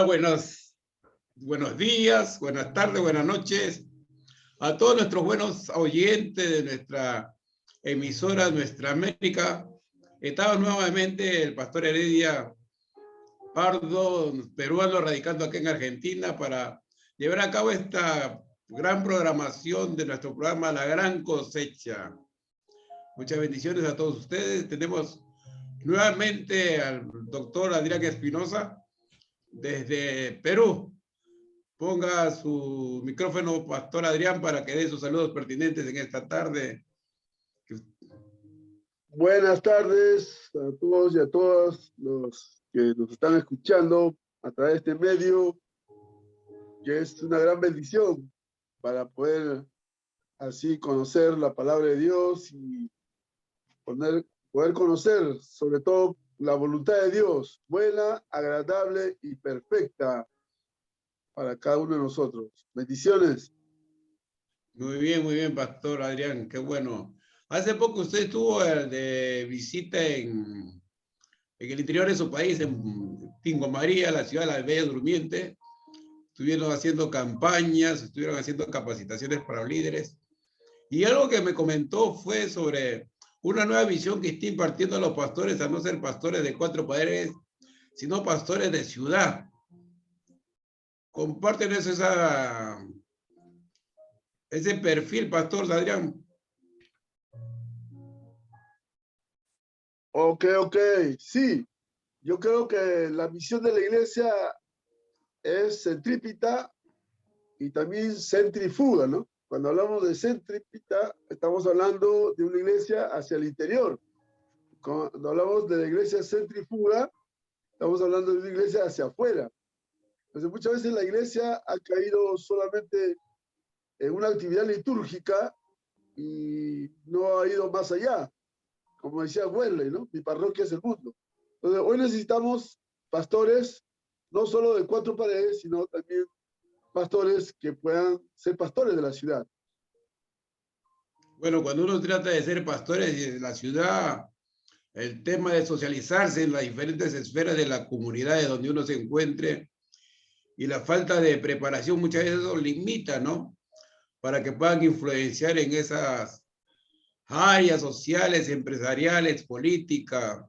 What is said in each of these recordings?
Hola, buenos días, buenas tardes, buenas noches a todos nuestros buenos oyentes de nuestra emisora, Nuestra América. Estamos nuevamente el pastor Heredia Pardo, peruano, radicando aquí en Argentina, para llevar a cabo esta gran programación de nuestro programa La Gran Cosecha. Muchas bendiciones a todos ustedes. Tenemos nuevamente al doctor Adrián Espinosa desde Perú. Ponga su micrófono, pastor Adrián, para que dé sus saludos pertinentes en esta tarde. Buenas tardes a todos y a todas los que nos están escuchando a través de este medio, que es una gran bendición para poder así conocer la palabra de Dios y poder conocer sobre todo la voluntad de Dios, buena, agradable y perfecta para cada uno de nosotros. Bendiciones. Muy bien, pastor Adrián, qué bueno. Hace poco usted estuvo de visita en el interior de su país, en Tingo María, la ciudad de la Bella Durmiente. Estuvieron haciendo campañas, estuvieron haciendo capacitaciones para líderes. Y algo que me comentó fue sobre una nueva visión que está impartiendo a los pastores, a no ser pastores de cuatro paredes, sino pastores de ciudad. Compártenos ese perfil, pastor Adrián. Ok. Sí, yo creo que la misión de la iglesia es centrípeta y también centrífuga, ¿no? Cuando hablamos de centrípeta, estamos hablando de una iglesia hacia el interior. Cuando hablamos de la iglesia centrífuga, estamos hablando de una iglesia hacia afuera. Entonces, muchas veces la iglesia ha caído solamente en una actividad litúrgica y no ha ido más allá. Como decía Wesley, ¿no? Mi parroquia es el mundo. Entonces, hoy necesitamos pastores, no solo de cuatro paredes, sino también pastores que puedan ser pastores de la ciudad. Bueno, cuando uno trata de ser pastores de la ciudad, el tema de socializarse en las diferentes esferas de la comunidad de donde uno se encuentre y la falta de preparación muchas veces eso limita, ¿no? Para que puedan influenciar en esas áreas sociales, empresariales, políticas,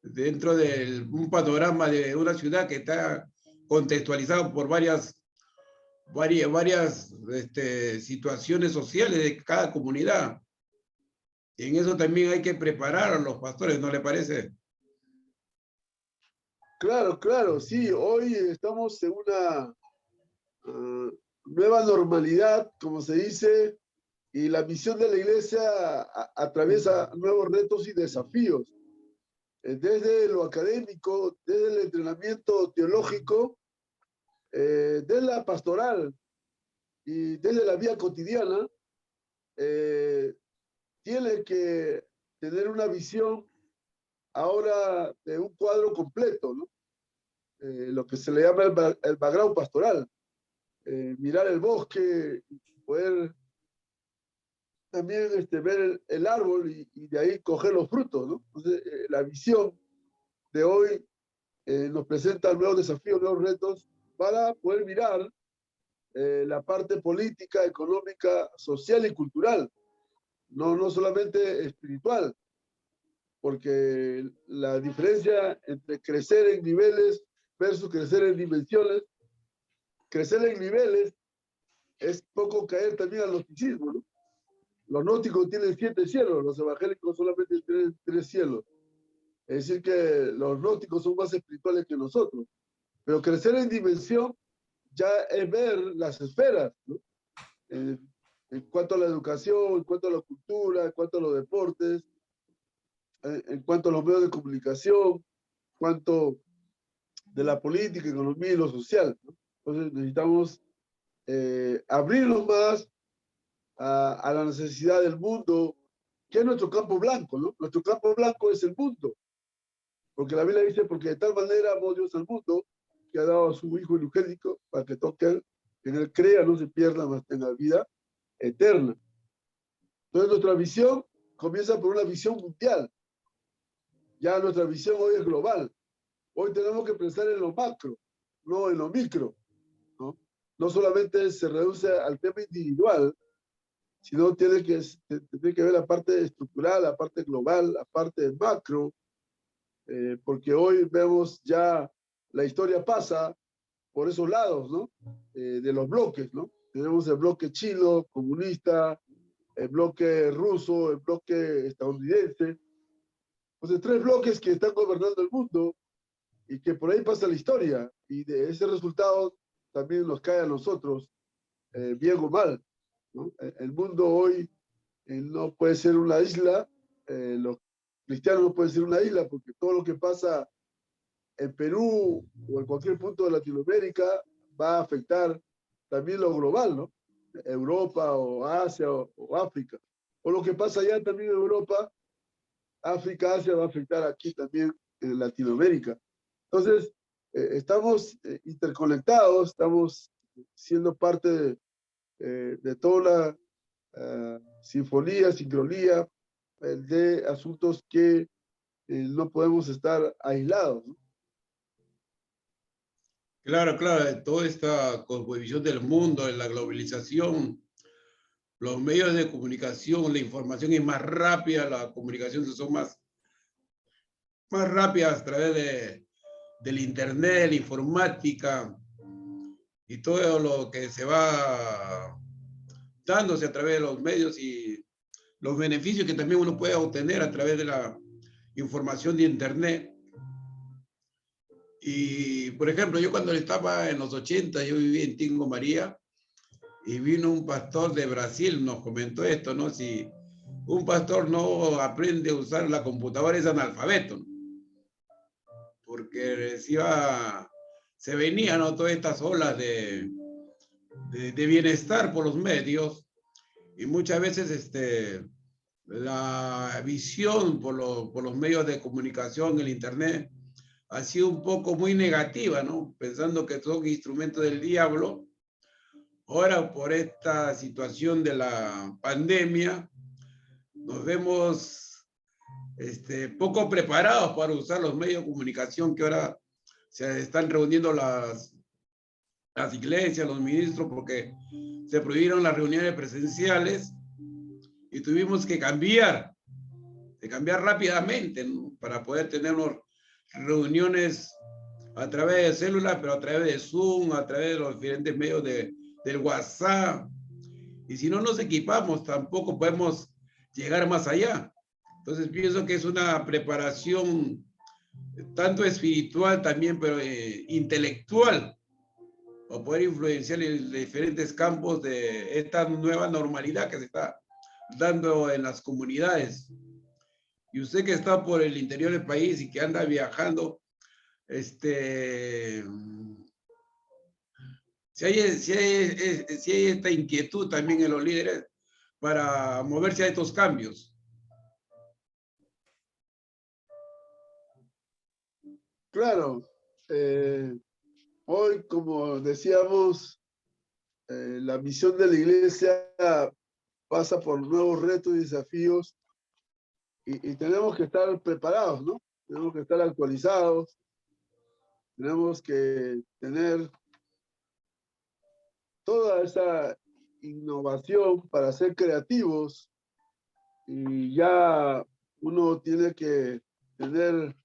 dentro de un panorama de una ciudad que está contextualizado por varias situaciones sociales de cada comunidad. Y en eso también hay que preparar a los pastores, ¿no le parece? Claro, sí. Hoy estamos en una nueva normalidad, como se dice, y la misión de la iglesia atraviesa nuevos retos y desafíos. Desde lo académico, desde el entrenamiento teológico, desde la pastoral y desde la vida cotidiana, tiene que tener una visión ahora de un cuadro completo, ¿no? Lo que se le llama el background pastoral. Mirar el bosque, poder también ver el árbol y de ahí coger los frutos, ¿no? Entonces, la visión de hoy nos presenta nuevos desafíos, nuevos retos para poder mirar la parte política, económica, social y cultural, no solamente espiritual, porque la diferencia entre crecer en niveles versus crecer en dimensiones, crecer en niveles es poco caer también al gnosticismo, ¿no? Los gnósticos tienen 7 cielos, los evangélicos solamente tienen 3 cielos. Es decir, que los gnósticos son más espirituales que nosotros. Pero crecer en dimensión ya es ver las esferas, ¿no? En cuanto a la educación, en cuanto a la cultura, en cuanto a los deportes, en cuanto a los medios de comunicación, en cuanto de la política, economía y lo social, ¿no? Entonces necesitamos abrirnos más a la necesidad del mundo, que es nuestro campo blanco, ¿no? Nuestro campo blanco es el mundo. Porque la Biblia dice, porque de tal manera amó Dios al mundo, que ha dado a su Hijo unigénito, para que toque en él crea, no se pierda, mas tenga vida eterna. Entonces nuestra visión comienza por una visión mundial. Ya nuestra visión hoy es global. Hoy tenemos que pensar en lo macro. no en lo micro, ¿no? No solamente se reduce al tema individual, sino tiene que ver la parte estructural, la parte global, la parte macro, porque hoy vemos ya la historia pasa por esos lados, ¿no? De los bloques, ¿no? Tenemos el bloque chino, comunista, el bloque ruso, el bloque estadounidense. Entonces, tres bloques que están gobernando el mundo y que por ahí pasa la historia. Y de ese resultado también nos cae a nosotros, bien o mal, ¿no? El mundo hoy no puede ser una isla, los cristianos no pueden ser una isla, porque todo lo que pasa en Perú o en cualquier punto de Latinoamérica va a afectar también lo global, ¿no? Europa o Asia o África. O lo que pasa allá también en Europa, África, Asia va a afectar aquí también en Latinoamérica. Entonces, estamos interconectados, estamos siendo parte de toda la sinfonía, sincronía de asuntos que no podemos estar aislados, ¿no? Claro, claro, toda esta cosmovisión del mundo, de la globalización, los medios de comunicación, la información es más rápida, la comunicación son más rápidas a través del internet, la informática y todo lo que se va dándose a través de los medios y los beneficios que también uno puede obtener a través de la información de internet. Y, por ejemplo, yo cuando estaba en los 80, yo viví en Tingo María y vino un pastor de Brasil, nos comentó esto, ¿no? Si un pastor no aprende a usar la computadora es analfabeto, ¿no? Porque se venían, ¿no?, todas estas olas de bienestar por los medios y muchas veces la visión por los medios de comunicación, el internet, ha sido un poco muy negativa, ¿no? Pensando que son instrumentos del diablo. Ahora, por esta situación de la pandemia, nos vemos poco preparados para usar los medios de comunicación que ahora se están reuniendo las iglesias, los ministros, porque se prohibieron las reuniones presenciales y tuvimos que cambiar rápidamente, ¿no?, para poder tener reuniones a través de células, pero a través de Zoom, a través de los diferentes medios del WhatsApp. Y si no nos equipamos, tampoco podemos llegar más allá. Entonces pienso que es una preparación tanto espiritual también, pero intelectual, para poder influenciar en diferentes campos de esta nueva normalidad que se está dando en las comunidades. Y usted que está por el interior del país y que anda viajando, si hay esta inquietud también en los líderes para moverse a estos cambios. Claro, hoy, como decíamos, la misión de la iglesia pasa por nuevos retos y desafíos y tenemos que estar preparados, ¿no? Tenemos que estar actualizados, tenemos que tener toda esa innovación para ser creativos y ya uno tiene que tener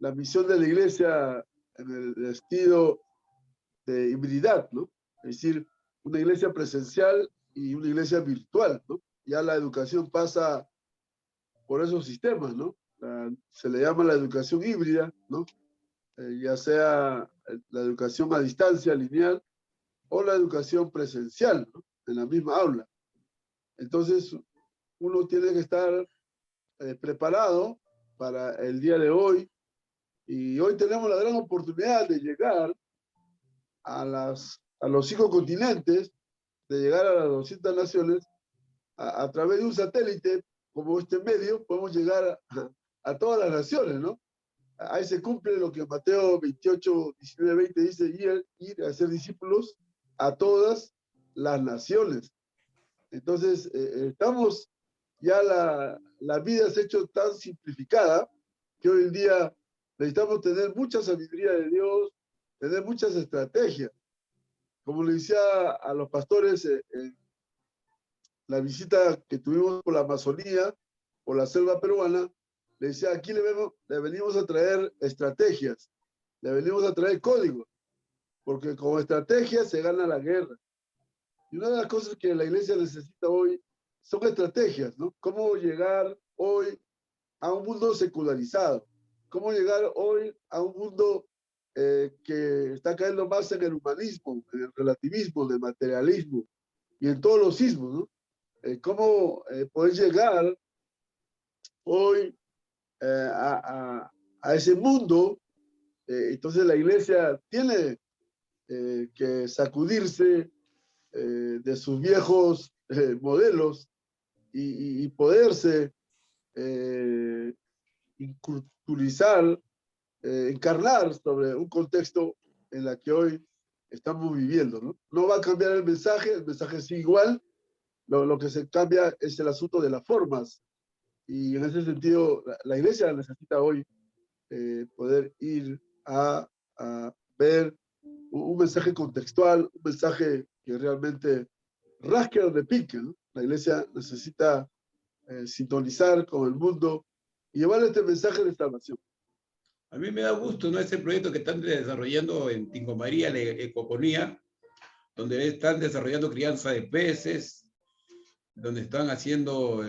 la misión de la iglesia en el estilo de hibridad, ¿no? Es decir, una iglesia presencial y una iglesia virtual, ¿no? Ya la educación pasa por esos sistemas, ¿no? Se le llama la educación híbrida, ¿no? Ya sea la educación a distancia, lineal, o la educación presencial, ¿no?, en la misma aula. Entonces, uno tiene que estar preparado para el día de hoy, y hoy tenemos la gran oportunidad de llegar a los 5 continentes, de llegar a las 200 naciones, a través de un satélite como este medio, podemos llegar a todas las naciones, ¿no? Ahí se cumple lo que Mateo 28, 19, 20 dice, ir a hacer discípulos a todas las naciones. Entonces, estamos, ya la vida se ha hecho tan simplificada que hoy en día necesitamos tener mucha sabiduría de Dios, tener muchas estrategias. Como le decía a los pastores en la visita que tuvimos por la Amazonía, por la selva peruana, le decía, aquí le venimos a traer estrategias, le venimos a traer códigos, porque con estrategias se gana la guerra. Y una de las cosas que la iglesia necesita hoy son estrategias, ¿no? Cómo llegar hoy a un mundo secularizado, cómo llegar hoy a un mundo que está cayendo más en el humanismo, en el relativismo, en el materialismo y en todos los sismos, ¿no? Cómo poder llegar hoy a ese mundo. Entonces la iglesia tiene que sacudirse de sus viejos modelos y poderse inculturizar, encarnar sobre un contexto en el que hoy estamos viviendo, ¿no? No va a cambiar el mensaje sigue igual, lo que se cambia es el asunto de las formas, y en ese sentido la iglesia necesita hoy poder ir a ver un mensaje contextual, un mensaje que realmente rasque donde pique, ¿no? La iglesia necesita sintonizar con el mundo y llevar este mensaje de salvación. A mí me da gusto, ¿no? Ese proyecto que están desarrollando en Tingo María, la Ecoponía, donde están desarrollando crianza de peces, donde están haciendo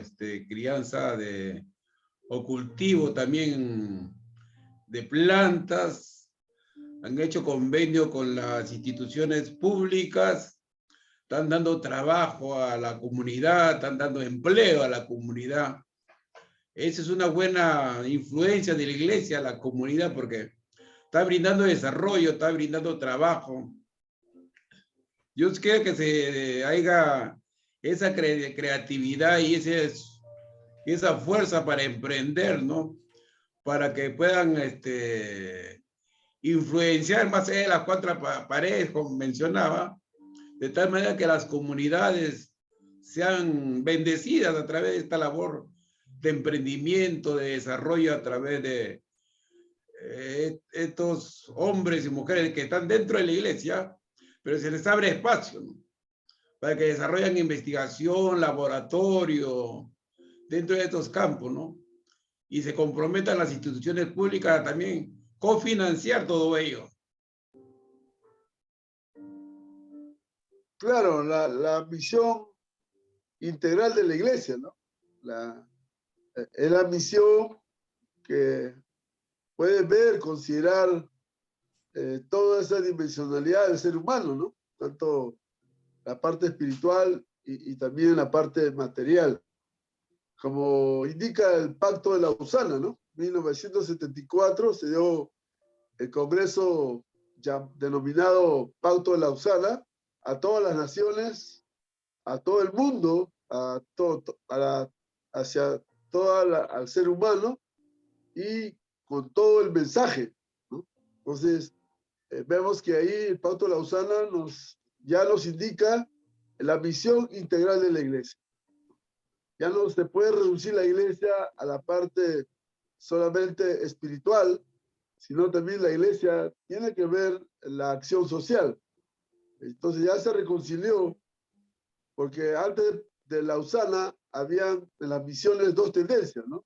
crianza o cultivo también de plantas, han hecho convenio con las instituciones públicas, están dando trabajo a la comunidad, están dando empleo a la comunidad. Esa es una buena influencia de la iglesia a la comunidad porque está brindando desarrollo, está brindando trabajo. Yo quiero que se haya esa creatividad y esa fuerza para emprender, ¿no? Para que puedan influenciar más allá de las cuatro paredes, como mencionaba, de tal manera que las comunidades sean bendecidas a través de esta labor de emprendimiento, de desarrollo a través de estos hombres y mujeres que están dentro de la iglesia, pero se les abre espacio, ¿no? Para que desarrollen investigación, laboratorio, dentro de estos campos, ¿no? Y se comprometan las instituciones públicas a también cofinanciar todo ello. Claro, la misión integral de la iglesia, ¿no? Es la misión que puede ver, considerar toda esa dimensionalidad del ser humano, ¿no? Tanto la parte espiritual y también la parte material. Como indica el Pacto de Lausana, ¿no? 1974 se dio el Congreso ya denominado Pacto de Lausana a todas las naciones, a todo el mundo, hacia al ser humano y con todo el mensaje, ¿no? Entonces, vemos que ahí el Pacto de Lausana ya nos indica la misión integral de la iglesia. Ya no se puede reducir la iglesia a la parte solamente espiritual, sino también la iglesia tiene que ver la acción social. Entonces ya se reconcilió, porque antes de Lausana habían en las misiones dos tendencias, ¿no?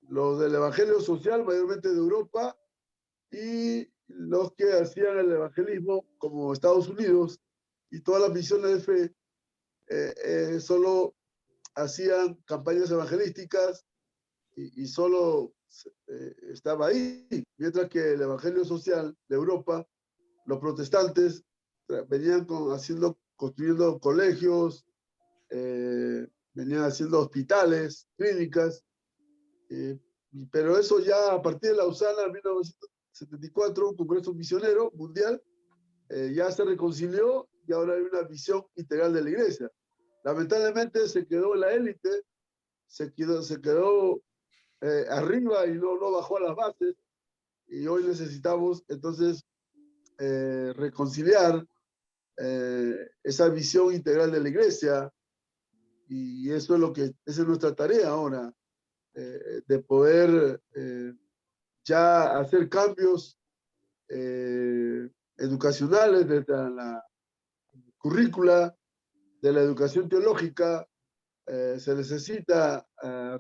Los del evangelio social, mayormente de Europa, y los que hacían el evangelismo, como Estados Unidos, y todas las misiones de fe, solo hacían campañas evangelísticas y solo estaba ahí, mientras que el evangelio social de Europa, los protestantes venían construyendo colegios, venían haciendo hospitales, clínicas, pero eso ya a partir de Lausana, en 1974, un congreso misionero mundial, ya se reconcilió y ahora hay una visión integral de la iglesia. Lamentablemente se quedó en la élite, se quedó arriba y no bajó a las bases, y hoy necesitamos entonces reconciliar esa visión integral de la iglesia, y eso es esa es nuestra tarea ahora, de poder ya hacer cambios educacionales, desde la currícula de la educación teológica, se necesita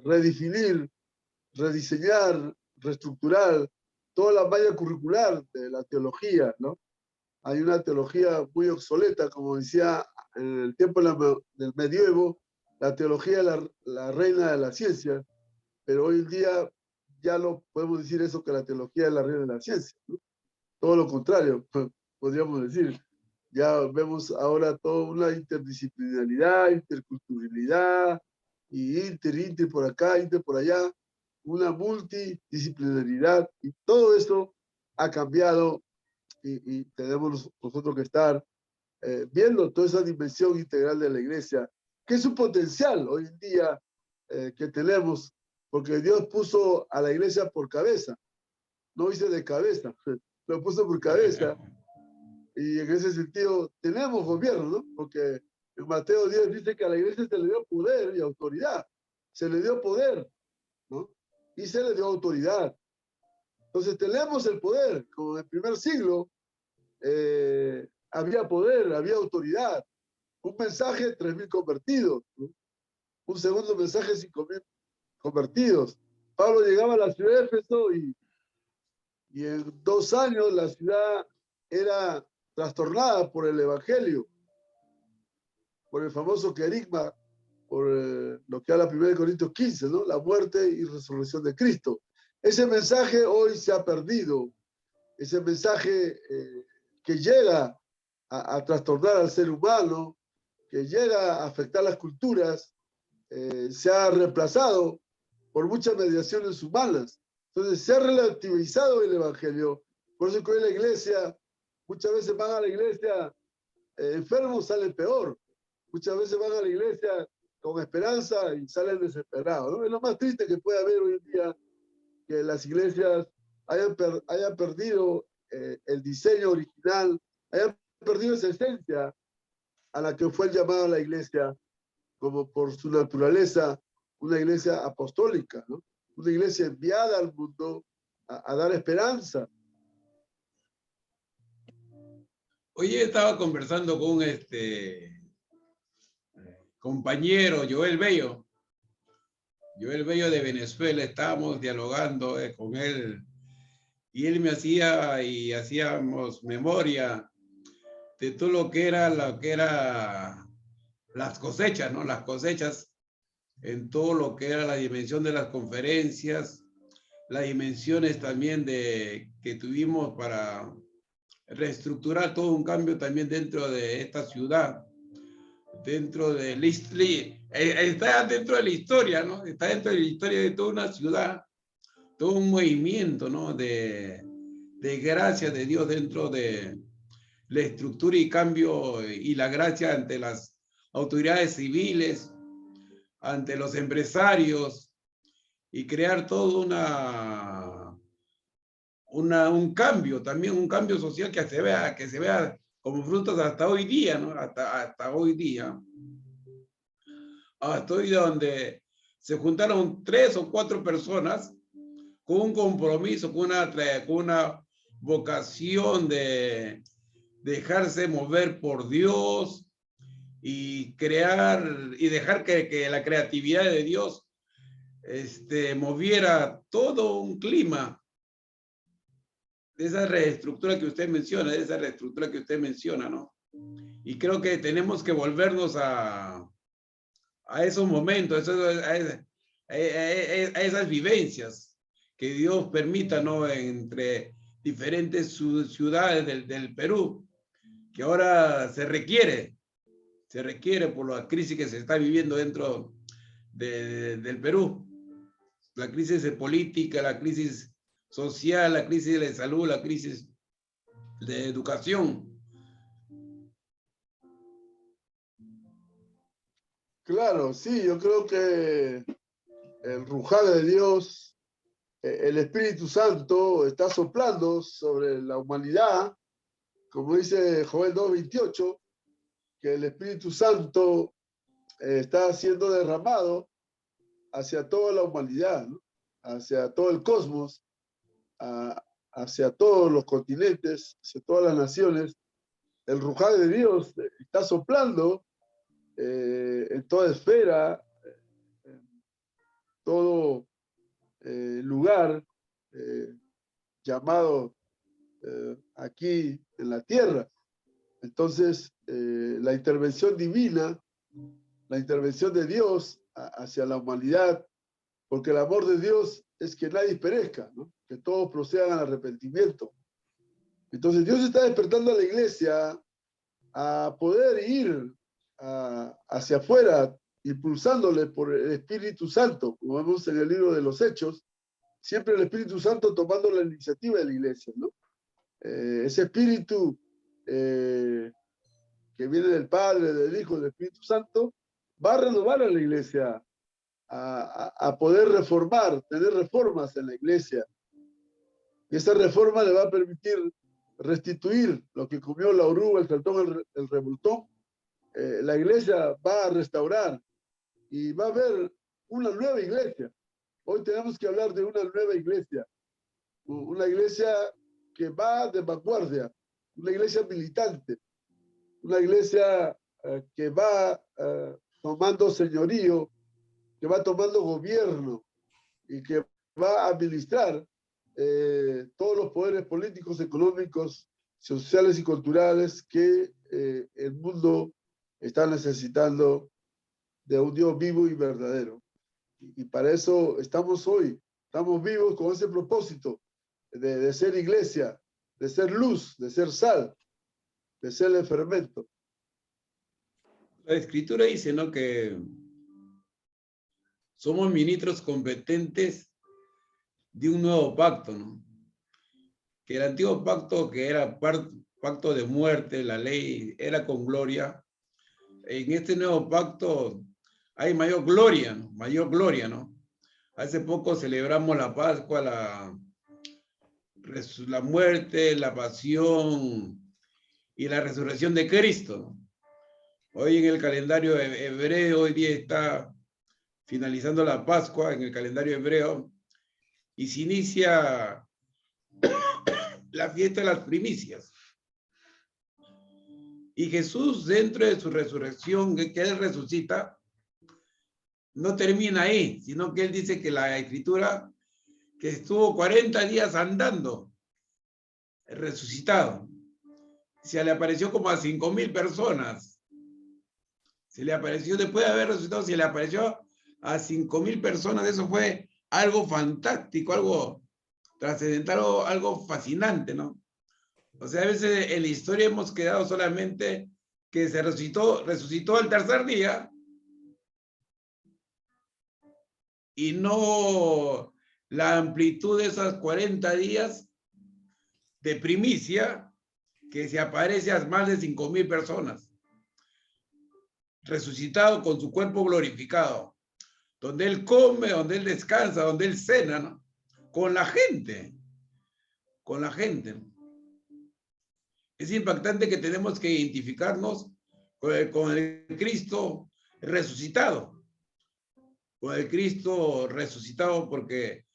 redefinir, rediseñar, reestructurar toda la malla curricular de la teología, ¿no? Hay una teología muy obsoleta, como decía en el tiempo del medievo, la teología es la reina de la ciencia, pero hoy en día ya no podemos decir eso, que la teología es la reina de la ciencia, ¿no? Todo lo contrario, podríamos decir. Ya vemos ahora toda una interdisciplinaridad, interculturalidad, y inter por acá, inter por allá, una multidisciplinaridad, y todo esto ha cambiado y tenemos nosotros que estar viendo toda esa dimensión integral de la iglesia, que es un potencial hoy en día que tenemos, porque Dios puso a la iglesia por cabeza, no dice de cabeza, lo puso por cabeza, y en ese sentido tenemos gobierno, ¿no? Porque en Mateo 10 dice que a la iglesia se le dio poder y autoridad, se le dio poder, ¿no? Y se le dio autoridad. Entonces tenemos el poder, como en el primer siglo, había poder, había autoridad. Un mensaje, 3.000 convertidos, ¿no? Un segundo mensaje, 5.000 convertidos. Pablo llegaba a la ciudad de Éfeso y en 2 años la ciudad era trastornada por el evangelio, por el famoso querigma, por lo que habla 1 Corintios 15, ¿no? La muerte y resurrección de Cristo. Ese mensaje hoy se ha perdido. Ese mensaje que llega a trastornar al ser humano, que llega a afectar las culturas, se ha reemplazado por muchas mediaciones humanas. Entonces se ha relativizado el evangelio. Por eso que hoy la iglesia, muchas veces van a la iglesia enfermos, salen peor. Muchas veces van a la iglesia con esperanza y salen desesperados, ¿no? Es lo más triste que puede haber hoy en día, que las iglesias hayan perdido el diseño original, hayan perdido esa esencia a la que fue el llamado a la iglesia, como por su naturaleza, una iglesia apostólica, ¿no? Una iglesia enviada al mundo a dar esperanza. Hoy estaba conversando con compañero Joel Bello de Venezuela. Estábamos dialogando con él y él me hacía y hacíamos memoria de todo lo que era las cosechas, ¿no? Las cosechas en todo lo que era la dimensión de las conferencias, las dimensiones también que tuvimos para reestructurar todo un cambio también dentro de esta ciudad, dentro de está dentro de la historia, ¿no? Está dentro de la historia de toda una ciudad, todo un movimiento, ¿no? De gracia de Dios dentro de la estructura y cambio y la gracia ante las autoridades civiles, ante los empresarios, y crear todo un cambio, también un cambio social que se vea como frutos hasta hoy día, ¿no? Hasta hoy día. Hasta hoy donde se juntaron 3 o 4 personas con un compromiso, con una vocación de dejarse mover por Dios y crear y dejar que la creatividad de Dios moviera todo un clima de esa reestructura que usted menciona, ¿no? Y creo que tenemos que volvernos a esos momentos, a esas vivencias que Dios permita, ¿no? Entre diferentes ciudades del Perú, que ahora se requiere por la crisis que se está viviendo dentro del Perú. La crisis política, la crisis social, la crisis de salud, la crisis de educación. Claro, sí, yo creo que el rujar de Dios, el Espíritu Santo está soplando sobre la humanidad, como dice Joel 2:28, que el Espíritu Santo está siendo derramado hacia toda la humanidad, ¿no? Hacia todo el cosmos, a hacia todos los continentes, hacia todas las naciones. El Ruaj de Dios está soplando en toda esfera, en todo lugar llamado aquí en la tierra. Entonces, la intervención divina, la intervención de Dios hacia la humanidad, porque el amor de Dios es que nadie perezca, ¿no? Que todos procedan al arrepentimiento. Entonces, Dios está despertando a la iglesia a poder ir hacia afuera, impulsándole por el Espíritu Santo, como vemos en el libro de los Hechos, siempre el Espíritu Santo tomando la iniciativa de la iglesia, ¿no? Ese Espíritu que viene del Padre, del Hijo, del Espíritu Santo, va a renovar a la iglesia, a poder reformar, tener reformas en la iglesia. Y esa reforma le va a permitir restituir lo que comió la oruga, el saltón, el revoltón. La iglesia va a restaurar y va a haber una nueva iglesia. Hoy tenemos que hablar de una nueva iglesia, una iglesia que va de vanguardia, una iglesia militante, una iglesia que va tomando señorío, que va tomando gobierno y que va a administrar todos los poderes políticos, económicos, sociales y culturales que el mundo está necesitando de un Dios vivo y verdadero. Y para eso estamos hoy, estamos vivos con ese propósito de ser iglesia, de ser luz, de ser sal, de ser el fermento. La Escritura dice, ¿no?, que somos ministros competentes de un nuevo pacto, ¿no? Que el antiguo pacto, que era pacto de muerte, la ley era con gloria. En este nuevo pacto hay mayor gloria, ¿no? Mayor gloria, ¿no? Hace poco celebramos la Pascua, la muerte, la pasión y la resurrección de Cristo, ¿no? Hoy en el calendario hebreo, hoy día está finalizando la Pascua en el calendario hebreo y se inicia la fiesta de las primicias. Y Jesús, dentro de su resurrección, que Él resucita, no termina ahí, sino que Él dice que la Escritura, que estuvo 40 días andando, resucitado. Se le apareció como a 5,000 personas. Se le apareció, después de haber resucitado, se le apareció a 5,000 personas. Eso fue algo fantástico, algo trascendental, algo fascinante, ¿no? O sea, a veces en la historia hemos quedado solamente que se resucitó al tercer día y no la amplitud de esos 40 días de primicia que se aparece a más de 5,000 personas. Resucitado con su cuerpo glorificado, donde Él come, donde Él descansa, donde Él cena, ¿no? Con la gente, con la gente. Es impactante que tenemos que identificarnos con el Cristo resucitado, con el Cristo resucitado, porque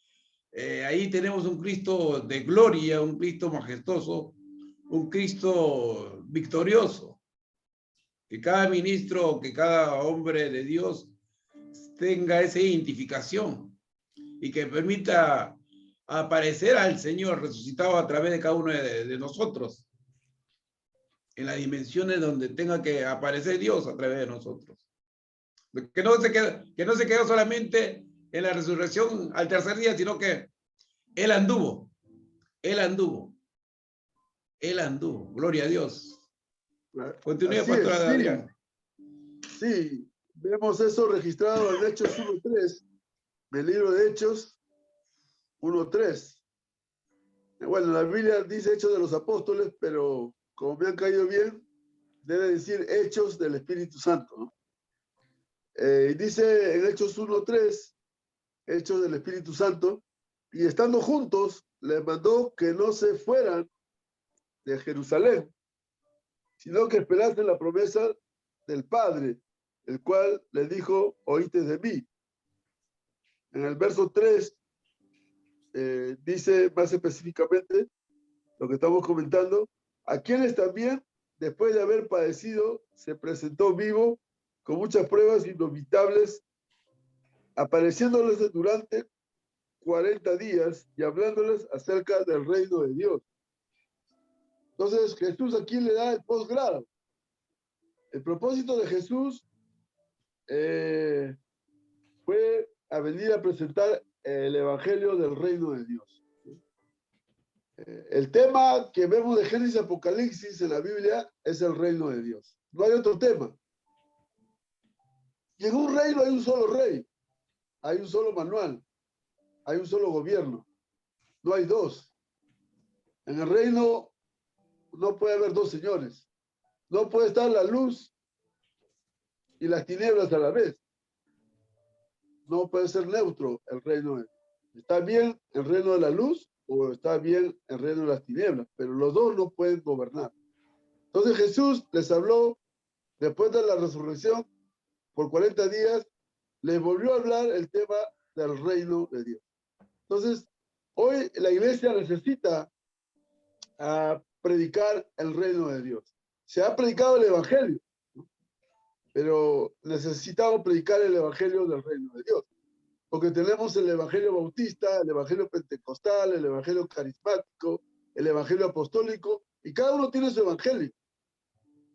ahí tenemos un Cristo de gloria, un Cristo majestuoso, un Cristo victorioso. Que cada ministro, que cada hombre de Dios tenga esa identificación y que permita aparecer al Señor resucitado a través de cada uno de nosotros, en las dimensiones donde tenga que aparecer Dios a través de nosotros. Que no se quedó solamente en la resurrección al tercer día, sino que Él anduvo. Gloria a Dios. Continúe, pastora Adrián. Sí, vemos eso registrado en Hechos 1:3, del libro de Hechos 1:3. Bueno, la Biblia dice Hechos de los Apóstoles, pero como me han caído bien, debe decir Hechos del Espíritu Santo, ¿no? Dice en Hechos 1:3, Hechos del Espíritu Santo, y estando juntos, les mandó que no se fueran de Jerusalén, sino que esperasen la promesa del Padre, el cual les dijo, oíste de mí. En el verso 3 dice más específicamente lo que estamos comentando, a quienes también, después de haber padecido, se presentó vivo con muchas pruebas inevitables, apareciéndoles durante 40 días y hablándoles acerca del reino de Dios. Entonces Jesús aquí le da el posgrado. El propósito de Jesús fue a venir a presentar el evangelio del reino de Dios. El tema que vemos de Génesis y Apocalipsis en la Biblia es el reino de Dios. No hay otro tema. Y en un reino hay un solo rey, hay un solo manual, hay un solo gobierno. No hay dos. En el reino no puede haber dos señores. No puede estar la luz y las tinieblas a la vez. No puede ser neutro el reino de Dios. Está bien el reino de la luz o está bien el reino de las tinieblas, pero los dos no pueden gobernar. Entonces Jesús les habló después de la resurrección por 40 días, les volvió a hablar el tema del reino de Dios. Entonces, hoy la iglesia necesita predicar el reino de Dios. Se ha predicado el evangelio, ¿no? Pero necesitamos predicar el evangelio del reino de Dios. Porque tenemos el evangelio bautista, el evangelio pentecostal, el evangelio carismático, el evangelio apostólico, y cada uno tiene su evangelio.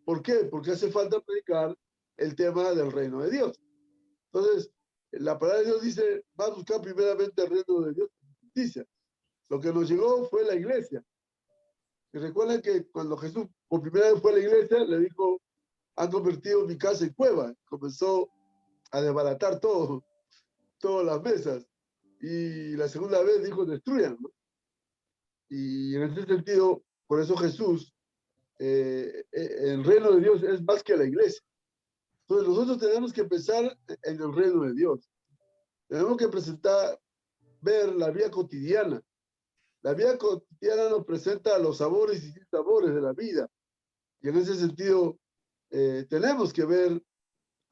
¿Por qué? Porque hace falta predicar el tema del reino de Dios. Entonces, la palabra de Dios dice, va a buscar primeramente el reino de Dios y justicia. Lo que nos llegó fue la iglesia. Y recuerden que cuando Jesús por primera vez fue a la iglesia, le dijo, han convertido mi casa en cueva. Comenzó a desbaratar todo, todas las mesas. Y la segunda vez dijo, destruyan, ¿no? Y en ese sentido, por eso Jesús, el reino de Dios es más que la iglesia. Entonces nosotros tenemos que empezar en el reino de Dios. Tenemos que ver la vida cotidiana. La vida cotidiana nos presenta los sabores y sinsabores de la vida. Y en ese sentido, tenemos que ver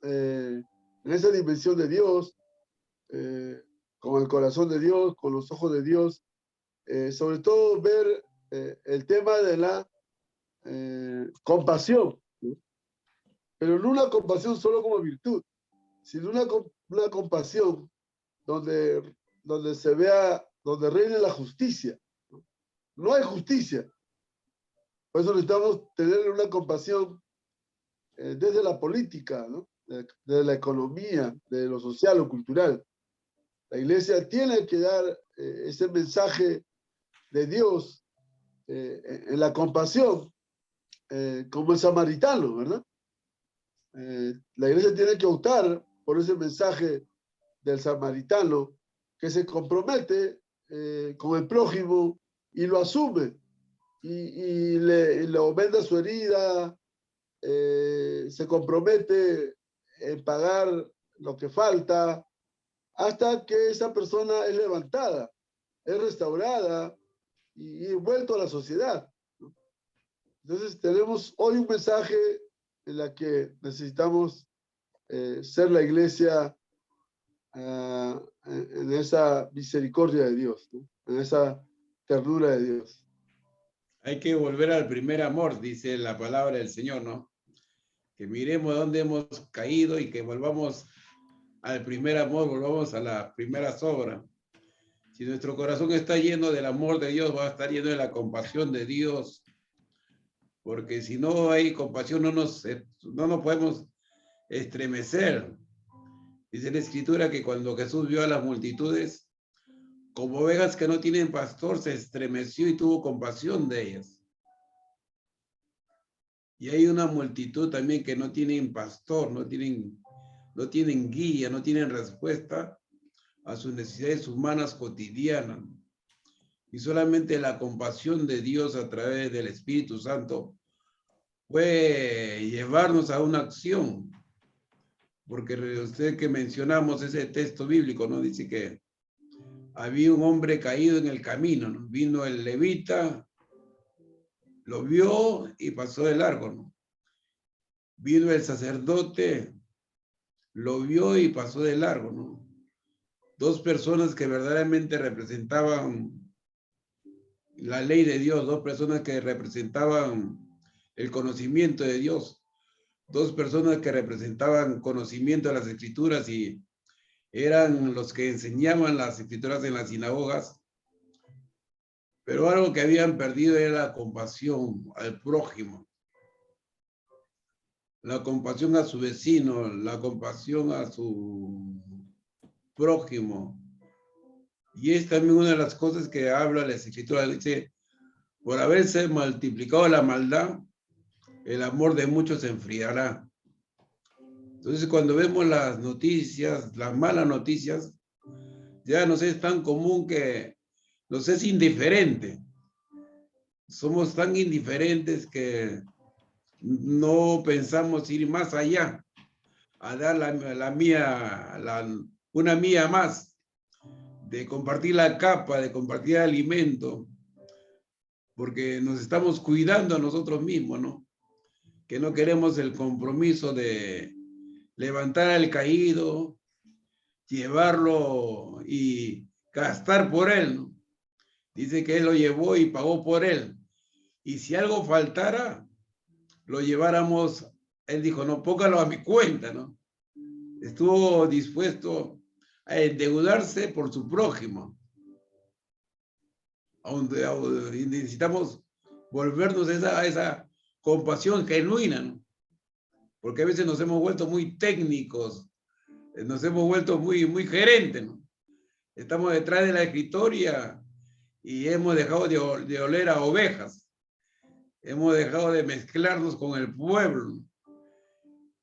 en esa dimensión de Dios, con el corazón de Dios, con los ojos de Dios, sobre todo ver el tema de la compasión, ¿no? Pero no una compasión solo como virtud, sino una compasión donde se vea, donde reine la justicia. No hay justicia. Por eso necesitamos tener una compasión desde la política, ¿no? De la economía, de lo social o cultural. La iglesia tiene que dar ese mensaje de Dios en la compasión, como el samaritano, ¿verdad? La iglesia tiene que optar por ese mensaje del samaritano que se compromete con el prójimo y lo asume y le venda su herida, se compromete en pagar lo que falta hasta que esa persona es levantada, es restaurada y vuelto a la sociedad, ¿no? Entonces tenemos hoy un mensaje en la que necesitamos ser la iglesia en esa misericordia de Dios, ¿no? En esa ternura de Dios. Hay que volver al primer amor, dice la palabra del Señor, ¿no? Que miremos dónde hemos caído y que volvamos al primer amor, volvamos a las primeras obras. Si nuestro corazón está lleno del amor de Dios, va a estar lleno de la compasión de Dios. Porque si no hay compasión, no nos podemos estremecer. Dice la Escritura que cuando Jesús vio a las multitudes, como ovejas que no tienen pastor, se estremeció y tuvo compasión de ellas. Y hay una multitud también que no tienen pastor, no tienen guía, no tienen respuesta a sus necesidades humanas cotidianas. Y solamente la compasión de Dios a través del Espíritu Santo puede llevarnos a una acción. Porque usted que mencionamos ese texto bíblico, ¿no? Dice que había un hombre caído en el camino, ¿no? Vino el levita, lo vio y pasó de largo, ¿no? Vino el sacerdote, lo vio y pasó de largo, ¿no? dos personas que verdaderamente representaban la ley de Dios, dos personas que representaban el conocimiento de Dios, dos personas que representaban conocimiento de las escrituras y eran los que enseñaban las escrituras en las sinagogas, pero algo que habían perdido era la compasión al prójimo, la compasión a su vecino, la compasión a su prójimo. Y es también una de las cosas que habla la escritura, dice, por haberse multiplicado la maldad, el amor de muchos se enfriará. Entonces, cuando vemos las noticias, las malas noticias, ya nos es tan común que nos es indiferente. Somos tan indiferentes que no pensamos ir más allá, a dar una mía más, de compartir la capa, de compartir alimento, porque nos estamos cuidando a nosotros mismos, ¿no? Que no queremos el compromiso de levantar al caído, llevarlo y gastar por él, ¿no? Dice que él lo llevó y pagó por él. Y si algo faltara, lo lleváramos, él dijo, no, póngalo a mi cuenta, ¿no? Estuvo dispuesto a endeudarse por su prójimo. Necesitamos volvernos a esa compasión genuina, ¿no? Porque a veces nos hemos vuelto muy técnicos, nos hemos vuelto muy gerentes, ¿no? Estamos detrás de la escritoria y hemos dejado de oler a ovejas. Hemos dejado de mezclarnos con el pueblo.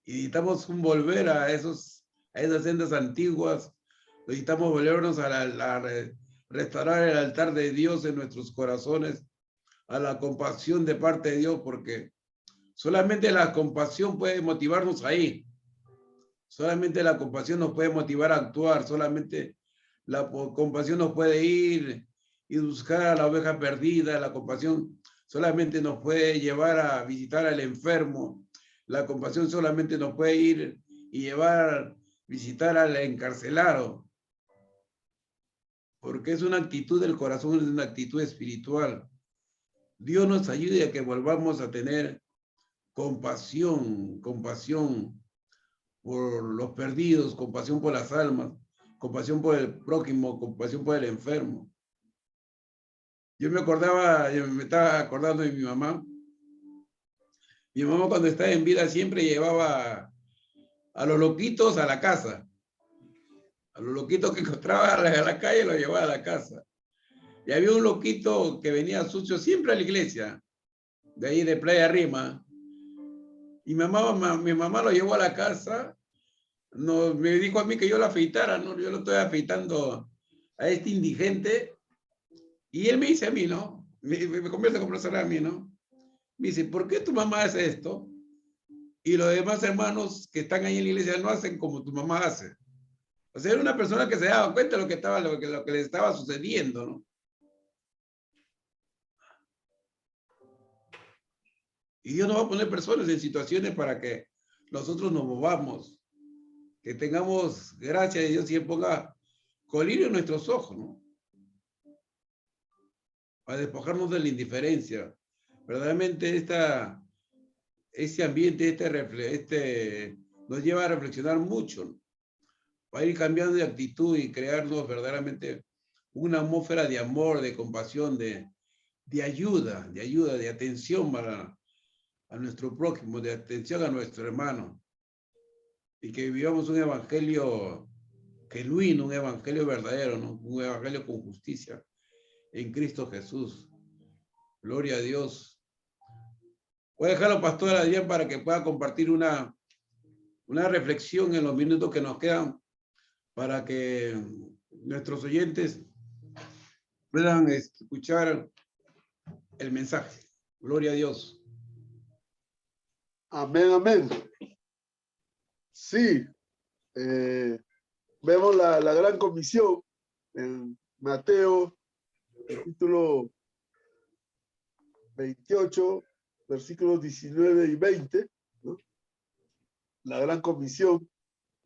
Y necesitamos volver a esas sendas antiguas. Necesitamos volvernos a restaurar el altar de Dios en nuestros corazones, a la compasión de parte de Dios, porque solamente la compasión puede motivarnos ahí. Solamente la compasión nos puede motivar a actuar. Solamente la compasión nos puede ir y buscar a la oveja perdida. La compasión solamente nos puede llevar a visitar al enfermo. La compasión solamente nos puede ir y llevar, visitar al encarcelado. Porque es una actitud del corazón, es una actitud espiritual. Dios nos ayude a que volvamos a tener compasión por los perdidos, compasión por las almas, compasión por el prójimo, compasión por el enfermo. Yo me estaba acordando de mi mamá. Mi mamá cuando estaba en vida siempre llevaba a los loquitos a la casa. A los loquitos que encontraba en la calle los llevaba a la casa. Y había un loquito que venía sucio siempre a la iglesia, de ahí de Playa Rima. Y mi mamá lo llevó a la casa, me dijo a mí que yo lo afeitara, ¿no? Yo lo estoy afeitando a este indigente. Y él me dice a mí, ¿no? Me comienza a conversar a mí, ¿no? Me dice, ¿por qué tu mamá hace esto? Y los demás hermanos que están ahí en la iglesia no hacen como tu mamá hace. O sea, era una persona que se daba cuenta de lo que le estaba sucediendo, ¿no? Y Dios nos va a poner personas en situaciones para que nosotros nos movamos, que tengamos gracia de Dios y Él ponga colirio en nuestros ojos, ¿no? Para despojarnos de la indiferencia. Verdaderamente este ambiente nos lleva a reflexionar mucho, ¿no? Para ir cambiando de actitud y crearnos verdaderamente una atmósfera de amor, de compasión, de ayuda, de atención a nuestro prójimo, de atención a nuestro hermano. Y que vivamos un evangelio genuino, un evangelio verdadero, ¿no? Un evangelio con justicia en Cristo Jesús. Gloria a Dios. Voy a dejarlo, Pastor Adrián, para que pueda compartir una reflexión en los minutos que nos quedan para que nuestros oyentes puedan escuchar el mensaje. Gloria a Dios. Amén, amén. Sí, vemos la gran comisión en Mateo, capítulo 28, versículos 19 y 20, ¿no? La gran comisión,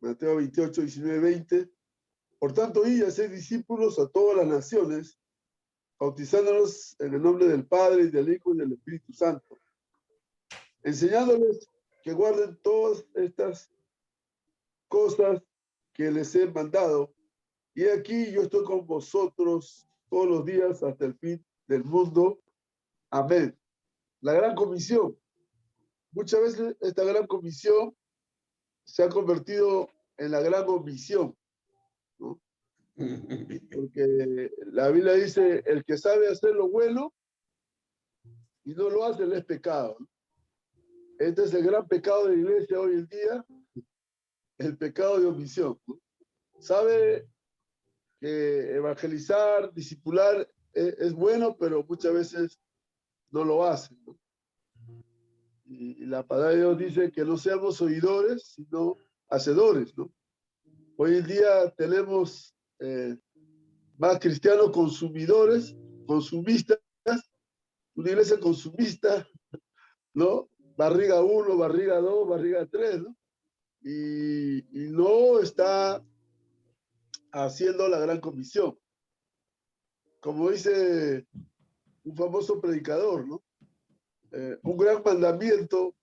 Mateo 28, 19 y 20. Por tanto, id y haced discípulos a todas las naciones, bautizándolos en el nombre del Padre, y del Hijo, y del Espíritu Santo, enseñándoles que guarden todas estas cosas que les he mandado. Y aquí yo estoy con vosotros todos los días hasta el fin del mundo. Amén. La gran comisión. Muchas veces esta gran comisión se ha convertido en la gran omisión, ¿no? Porque la Biblia dice, el que sabe hacer lo bueno y no lo hace, le es pecado. Este es el gran pecado de la iglesia hoy en día, el pecado de omisión, ¿no? Sabe que evangelizar, discipular es bueno, pero muchas veces no lo hace, ¿no? Y la palabra de Dios dice que no seamos oidores, sino hacedores, ¿no? Hoy en día tenemos más cristianos consumidores, consumistas, una iglesia consumista, ¿no? Barriga 1, barriga 2, barriga 3, ¿no? Y no está haciendo la gran comisión. Como dice un famoso predicador, ¿no? Un gran mandamiento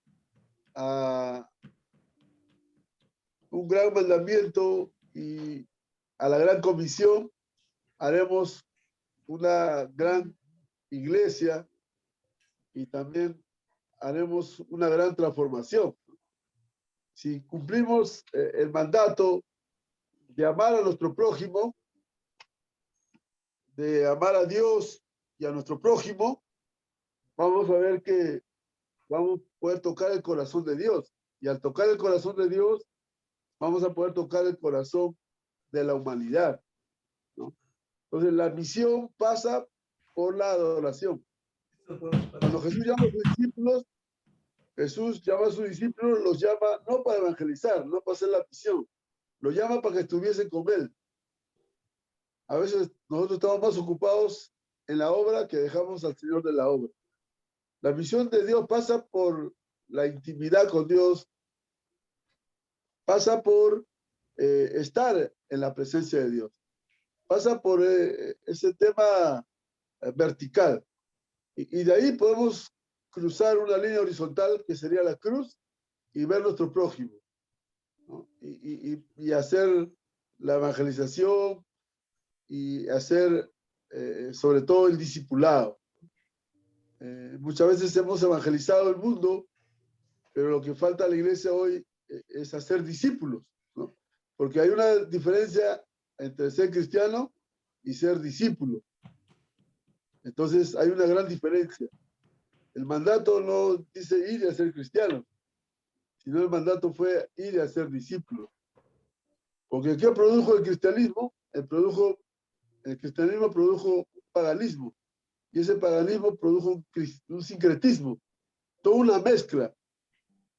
y a la gran comisión haremos una gran iglesia y también haremos una gran transformación. Si cumplimos el mandato de amar a nuestro prójimo, de amar a Dios y a nuestro prójimo, vamos a ver que vamos a poder tocar el corazón de Dios. Y al tocar el corazón de Dios, vamos a poder tocar el corazón de la humanidad, ¿no? Entonces, la misión pasa por la adoración. Cuando Jesús llama a sus discípulos, los llama no para evangelizar, no para hacer la misión, los llama para que estuviesen con Él. A veces nosotros estamos más ocupados en la obra que dejamos al Señor de la obra. La misión de Dios pasa por la intimidad con Dios, pasa por estar en la presencia de Dios, pasa por ese tema vertical. Y de ahí podemos cruzar una línea horizontal que sería la cruz y ver nuestro prójimo, ¿no? Y hacer la evangelización y hacer sobre todo el discipulado. Muchas veces hemos evangelizado el mundo, pero lo que falta a la iglesia hoy es hacer discípulos, ¿no? Porque hay una diferencia entre ser cristiano y ser discípulo. Entonces hay una gran diferencia. El mandato no dice ir a ser cristiano, sino el mandato fue ir a ser discípulo. Porque ¿qué produjo el cristianismo? El cristianismo produjo un paganismo, y ese paganismo produjo un sincretismo, toda una mezcla.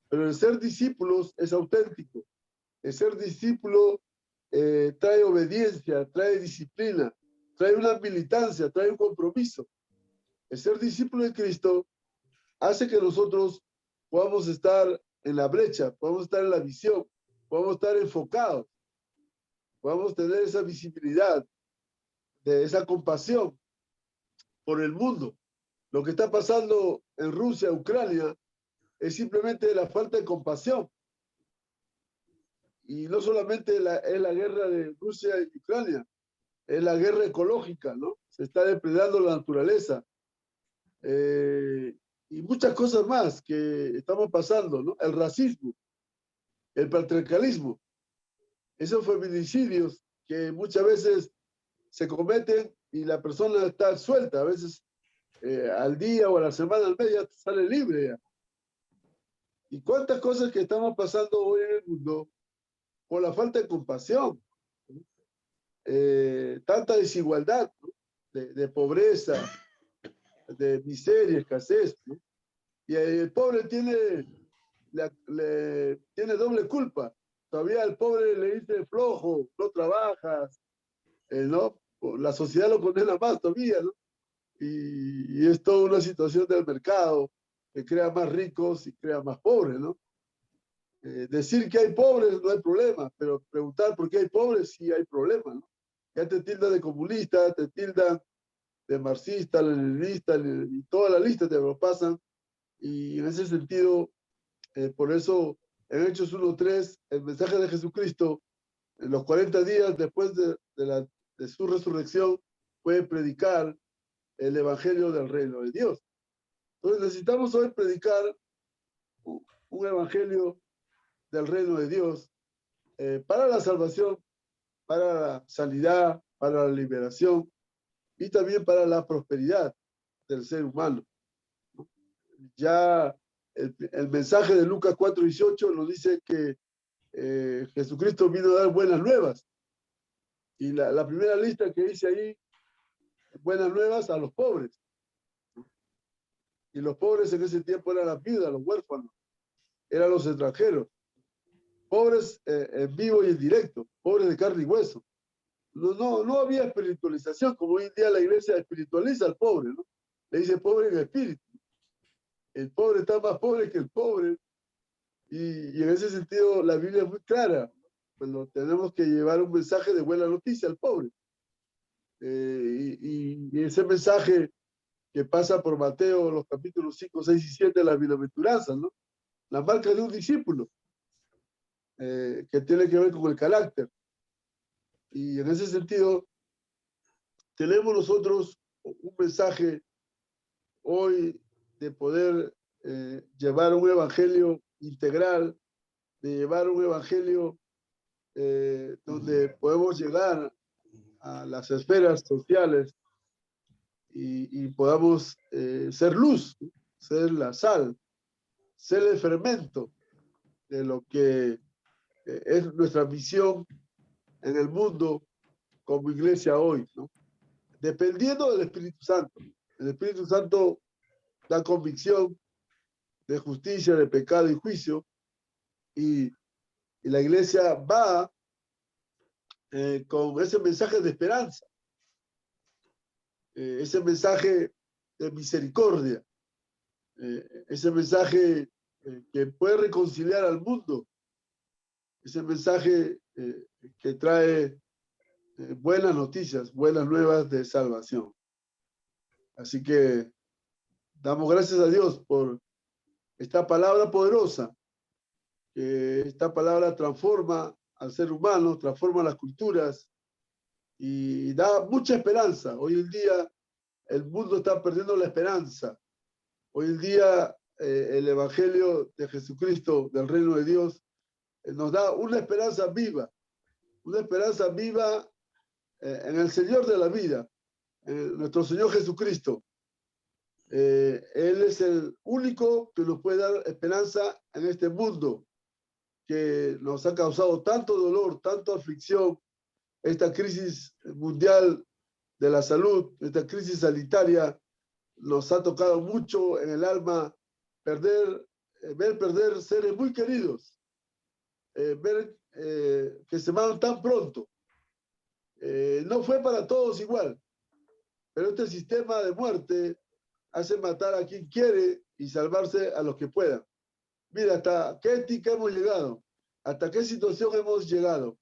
Pero el ser discípulos es auténtico. El ser discípulo trae obediencia, trae disciplina, trae una militancia, trae un compromiso. El ser discípulo de Cristo hace que nosotros podamos estar en la brecha, podamos estar en la visión, podamos estar enfocados, podamos tener esa visibilidad, de esa compasión por el mundo. Lo que está pasando en Rusia, Ucrania, es simplemente la falta de compasión. Y no solamente es la guerra de Rusia y Ucrania, es la guerra ecológica, ¿no? Se está depredando la naturaleza. Y muchas cosas más que estamos pasando, ¿no? El racismo, el patriarcalismo, esos feminicidios que muchas veces se cometen y la persona está suelta, a veces al día o a la semana, al mes ya sale libre ya. Y cuántas cosas que estamos pasando hoy en el mundo por la falta de compasión, tanta desigualdad, ¿no? de pobreza, de miseria, escasez, ¿no? Y el pobre tiene doble culpa. Todavía al pobre le dice flojo, no trabajas, ¿no? La sociedad lo condena más todavía, ¿no? Y es toda una situación del mercado que crea más ricos y crea más pobres, ¿no? Decir que hay pobres no hay problema, pero preguntar por qué hay pobres sí hay problema, ¿no? Ya te tildan de comunista, te tildan de marxista, leninista, y toda la lista te lo pasan. Y en ese sentido, por eso en Hechos 1:3, el mensaje de Jesucristo, en los 40 días después de su resurrección, fue predicar el evangelio del reino de Dios. Entonces necesitamos hoy predicar un evangelio del reino de Dios para la salvación, para la sanidad, para la liberación y también para la prosperidad del ser humano. Ya el mensaje de Lucas 4:18 nos dice que Jesucristo vino a dar buenas nuevas. Y la primera lista que dice ahí, buenas nuevas a los pobres. Y los pobres en ese tiempo eran las viudas, los huérfanos, eran los extranjeros. Pobres en vivo y en directo, pobres de carne y hueso. No había espiritualización, como hoy en día la iglesia espiritualiza al pobre, ¿no? Le dice pobre en espíritu. El pobre está más pobre que el pobre. Y en ese sentido la Biblia es muy clara. Cuando tenemos que llevar un mensaje de buena noticia al pobre. Y ese mensaje que pasa por Mateo, los capítulos 5, 6 y 7 de la bienaventuranza, ¿no? La marca de un discípulo, que tiene que ver con el carácter. Y en ese sentido, tenemos nosotros un mensaje hoy de poder llevar un evangelio integral, de llevar un evangelio donde podemos llegar a las esferas sociales y podamos ser luz, ser la sal, ser el fermento de lo que es nuestra misión en el mundo como iglesia hoy, ¿no? Dependiendo del Espíritu Santo. El Espíritu Santo da convicción de justicia, de pecado y juicio, y la iglesia va con ese mensaje de esperanza, ese mensaje de misericordia, ese mensaje que puede reconciliar al mundo, ese mensaje que trae buenas noticias, buenas nuevas de salvación. Así que damos gracias a Dios por esta palabra poderosa, que esta palabra transforma al ser humano, transforma las culturas y da mucha esperanza. Hoy en día el mundo está perdiendo la esperanza. Hoy en día el Evangelio de Jesucristo, del Reino de Dios, nos da una esperanza viva en el Señor de la vida, en nuestro Señor Jesucristo. Él es el único que nos puede dar esperanza en este mundo que nos ha causado tanto dolor, tanta aflicción, esta crisis mundial de la salud, esta crisis sanitaria, nos ha tocado mucho en el alma ver perder seres muy queridos, ver que se van tan pronto. No fue para todos igual, pero este sistema de muerte hace matar a quien quiere y salvarse a los que puedan. Mira, hasta qué ética hemos llegado, hasta qué situación hemos llegado.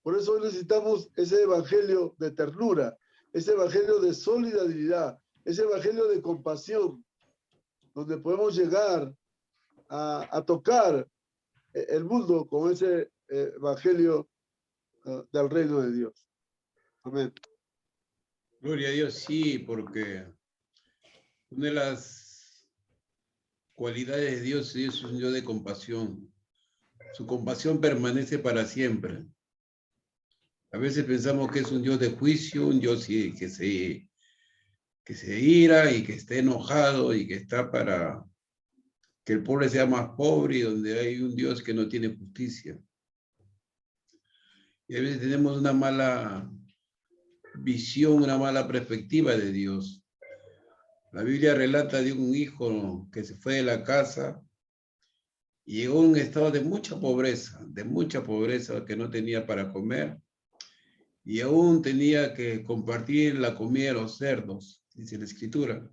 Por eso hoy necesitamos ese evangelio de ternura, ese evangelio de solidaridad, ese evangelio de compasión, donde podemos llegar a tocar el mundo con ese evangelio del reino de Dios. Amén. Gloria a Dios, sí, porque una de las cualidades de Dios es un Dios de compasión. Su compasión permanece para siempre. A veces pensamos que es un Dios de juicio, un Dios que se ira y que esté enojado y que está para que el pobre sea más pobre y donde hay un Dios que no tiene justicia. Y a veces tenemos una mala visión, una mala perspectiva de Dios. La Biblia relata de un hijo que se fue de la casa y llegó a un estado de mucha pobreza, que no tenía para comer y aún tenía que compartir la comida de los cerdos, dice la Escritura.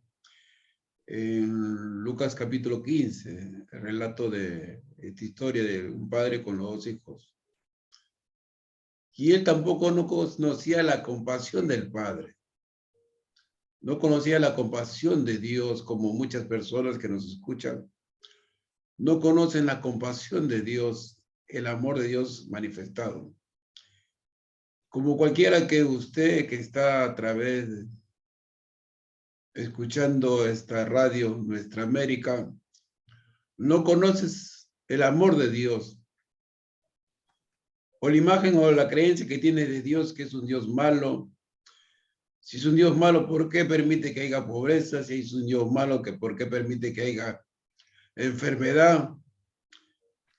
En Lucas capítulo 15, el relato de esta historia de un padre con los dos hijos. Y él tampoco no conocía la compasión del Padre. No conocía la compasión de Dios, como muchas personas que nos escuchan. No conocen la compasión de Dios, el amor de Dios manifestado. Como cualquiera que usted que está a través de escuchando esta radio, Nuestra América, no conoces el amor de Dios, o la imagen o la creencia que tiene de Dios, que es un Dios malo. Si es un Dios malo, ¿por qué permite que haya pobreza? Si es un Dios malo, ¿por qué permite que haya enfermedad?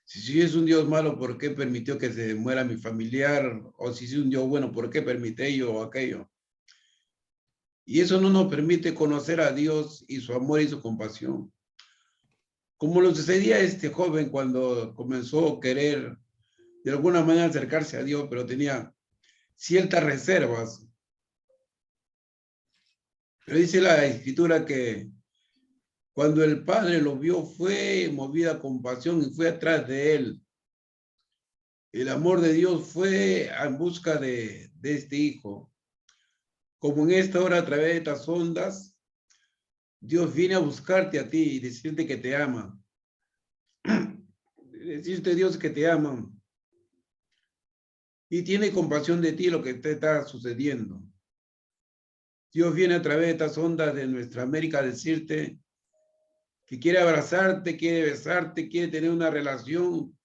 Si es un Dios malo, ¿por qué permitió que se muera mi familiar? O si es un Dios bueno, ¿por qué permite ello o aquello? Y eso no nos permite conocer a Dios y su amor y su compasión. Como lo sucedía a este joven cuando comenzó a querer de alguna manera acercarse a Dios, pero tenía ciertas reservas. Pero dice la Escritura que cuando el Padre lo vio, fue movida a compasión y fue atrás de él. El amor de Dios fue en busca de este hijo. Como en esta hora, a través de estas ondas, Dios viene a buscarte a ti y decirte que te ama. Decirte Dios que te ama. Y tiene compasión de ti lo que te está sucediendo. Dios viene a través de estas ondas de Nuestra América a decirte que quiere abrazarte, quiere besarte, quiere tener una relación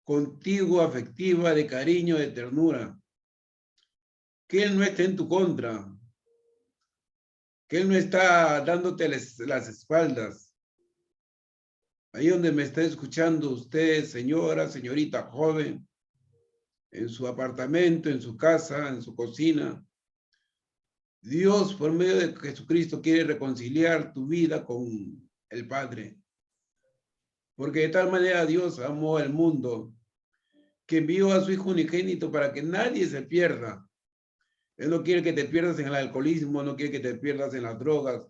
contigo afectiva, de cariño, de ternura. Que Él no esté en tu contra, que Él no está dándote las espaldas. Ahí donde me está escuchando usted, señora, señorita, joven, en su apartamento, en su casa, en su cocina. Dios, por medio de Jesucristo, quiere reconciliar tu vida con el Padre. Porque de tal manera Dios amó al mundo que envió a su Hijo unigénito para que nadie se pierda. Él no quiere que te pierdas en el alcoholismo, no quiere que te pierdas en las drogas,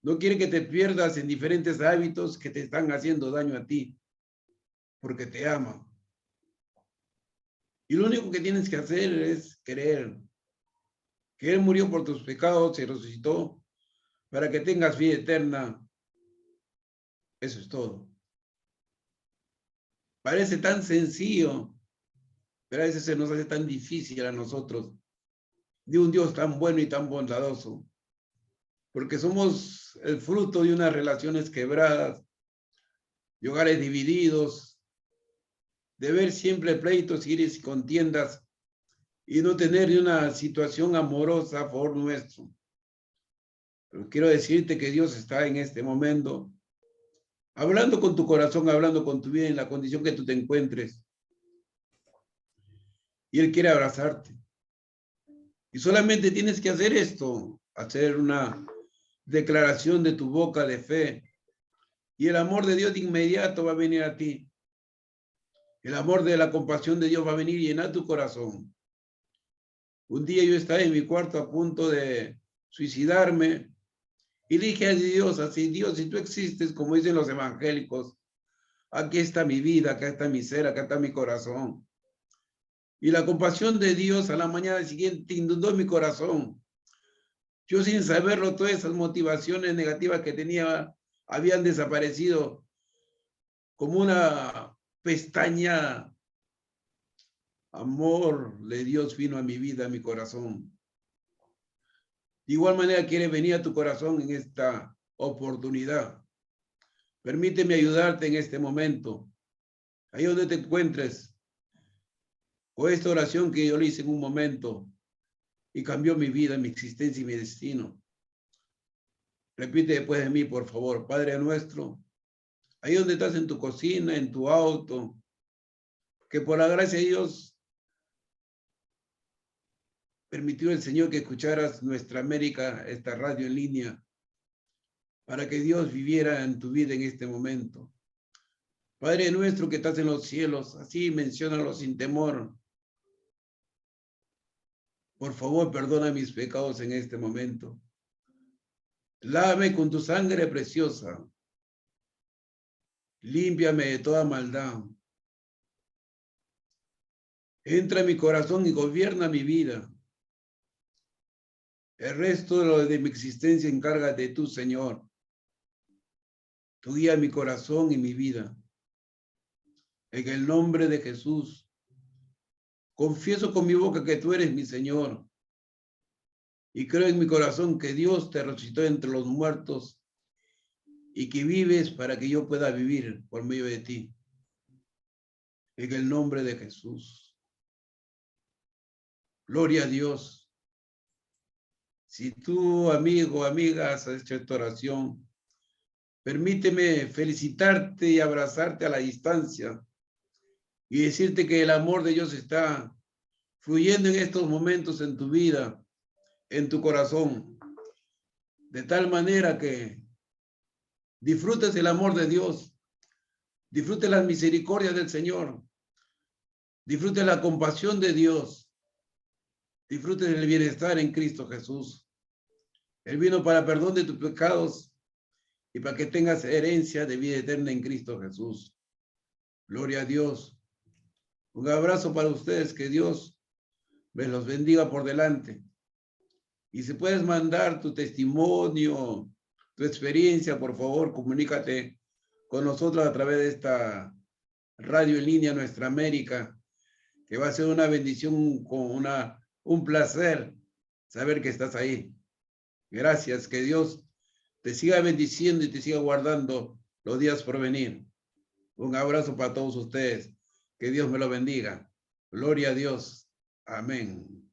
no quiere que te pierdas en diferentes hábitos que te están haciendo daño a ti, porque te ama. Y lo único que tienes que hacer es creer que Él murió por tus pecados y resucitó para que tengas vida eterna. Eso es todo. Parece tan sencillo, pero a veces se nos hace tan difícil a nosotros, de un Dios tan bueno y tan bondadoso, porque somos el fruto de unas relaciones quebradas, de hogares divididos, de ver siempre pleitos, ires y contiendas, y no tener una situación amorosa a favor nuestro. Pero quiero decirte que Dios está en este momento, hablando con tu corazón, hablando con tu vida en la condición que tú te encuentres. Y Él quiere abrazarte. Y solamente tienes que hacer esto, hacer una declaración de tu boca de fe. Y el amor de Dios de inmediato va a venir a ti. El amor de la compasión de Dios va a venir y llenar tu corazón. Un día yo estaba en mi cuarto a punto de suicidarme y dije a Dios, así, Dios, si tú existes, como dicen los evangélicos, aquí está mi vida, acá está mi ser, acá está mi corazón. Y la compasión de Dios a la mañana siguiente inundó mi corazón. Yo sin saberlo, todas esas motivaciones negativas que tenía habían desaparecido como una pestaña. Amor de Dios vino a mi vida, a mi corazón. De igual manera quiere venir a tu corazón en esta oportunidad. Permíteme ayudarte en este momento. Ahí donde te encuentres. O esta oración que yo le hice en un momento y cambió mi vida, mi existencia y mi destino. Repite después de mí, por favor. Padre nuestro, ahí donde estás en tu cocina, en tu auto, que por la gracia de Dios permitió el Señor que escucharas Nuestra América, esta radio en línea, para que Dios viviera en tu vida en este momento. Padre nuestro que estás en los cielos, así menciónalo sin temor. Por favor, perdona mis pecados en este momento. Lávame con tu sangre preciosa. Límpiame de toda maldad. Entra en mi corazón y gobierna mi vida. El resto de mi existencia encárgate tú, Señor. Tú guía mi corazón y mi vida. En el nombre de Jesús, confieso con mi boca que tú eres mi Señor. Y creo en mi corazón que Dios te resucitó entre los muertos y que vives para que yo pueda vivir por medio de ti. En el nombre de Jesús. Gloria a Dios. Si tú, amigo, amiga, has hecho esta oración, permíteme felicitarte y abrazarte a la distancia y decirte que el amor de Dios está fluyendo en estos momentos en tu vida, en tu corazón, de tal manera que disfrutes el amor de Dios, disfrutes las misericordias del Señor, disfrutes la compasión de Dios, disfrutes el bienestar en Cristo Jesús. Él vino para perdón de tus pecados y para que tengas herencia de vida eterna en Cristo Jesús. Gloria a Dios. Un abrazo para ustedes, que Dios me los bendiga por delante. Y si puedes mandar tu testimonio, tu experiencia, por favor, comunícate con nosotros a través de esta radio en línea Nuestra América, que va a ser una bendición, un placer saber que estás ahí. Gracias, que Dios te siga bendiciendo y te siga guardando los días por venir. Un abrazo para todos ustedes. Que Dios me lo bendiga. Gloria a Dios. Amén.